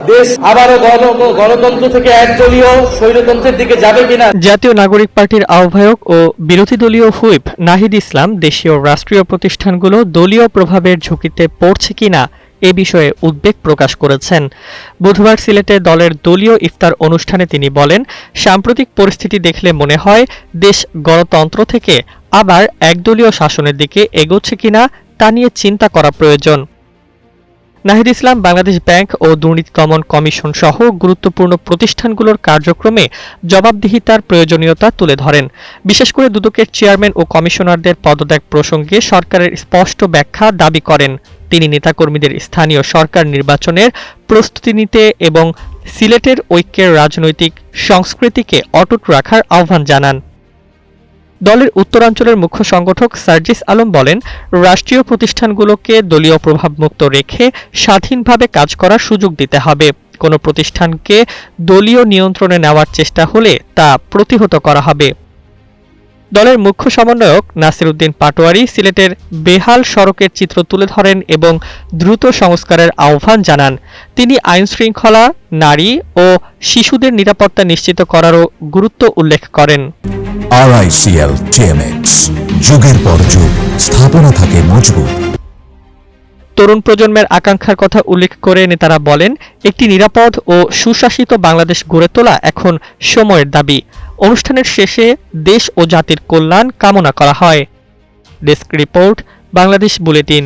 দেশ আবারও গণতন্ত্র থেকে একদলীয় স্বৈরতন্ত্রের দিকে যাবে কিনা। জাতীয় নাগরিক পার্টির আহ্বায়ক ও বিরোধী দলীয় হুইপ নাহিদ ইসলাম দেশীয় রাষ্ট্রীয় প্রতিষ্ঠানগুলো দলীয় প্রভাবের ঝুঁকিতে পড়ছে কিনা এ বিষয়ে উদ্বেগ প্রকাশ করেছেন। বুধবার সিলেটে দলের দলীয় ইফতার অনুষ্ঠানে তিনি বলেন, সাম্প্রতিক পরিস্থিতি দেখলে মনে হয় দেশ গণতন্ত্র থেকে আবার একদলীয় শাসনের দিকে এগোচ্ছে কিনা তা নিয়ে চিন্তা করা প্রয়োজন। নাহিদ ইসলাম বাংলাদেশ ব্যাংক ও দুর্নীতি দমন কমিশন সহ গুরুত্বপূর্ণ প্রতিষ্ঠানগুলোর কার্যক্রমে জবাবদিহিতার প্রয়োজনীয়তা তুলে ধরেন। বিশেষ করে দুদকের চেয়ারম্যান ও কমিশনারদের পদত্যাগ প্রসঙ্গে সরকারের স্পষ্ট ব্যাখ্যা দাবি করেন। তিনি নেতাকর্মীদের স্থানীয় সরকার নির্বাচনের প্রস্তুতি নিতে এবং সিলেটের ঐক্যের রাজনৈতিক সংস্কৃতিকে অটুট রাখার আহ্বান জানান। দলের উত্তরাঞ্চলের মুখ্য সংগঠক সার্জিস আলম বলেন, রাষ্ট্রীয় প্রতিষ্ঠানগুলোকে দলীয় প্রভাবমুক্ত রেখে স্বাধীনভাবে কাজ করার সুযোগ দিতে হবে। কোনো প্রতিষ্ঠানকে দলীয় নিয়ন্ত্রণে নেওয়ার চেষ্টা হলে তা প্রতিহত করা হবে। দলের মুখ্য সমন্বয়ক নাসির উদ্দিন পাটোয়ারি সিলেটের বেহাল সড়কের চিত্র তুলে ধরেন এবং দ্রুত সংস্কারের আহ্বান জানান। তিনি আইনশৃঙ্খলা, নারী ও শিশুদের নিরাপত্তা নিশ্চিত করারও গুরুত্ব উল্লেখ করেন। RICL TMX, যুগের পর যুগ স্থাপনা থাকে মজবুত। তরুণ প্রজন্মের আকাঙ্ক্ষার কথা উল্লেখ করে নেতারা বলেন, একটি নিরাপদ ও সুশাসিত বাংলাদেশ গড়ে তোলা এখন সময়ের দাবি। অনুষ্ঠানের শেষে দেশ ও জাতির কল্যাণ কামনা করা হয়। Desk report, Bangladesh bulletin.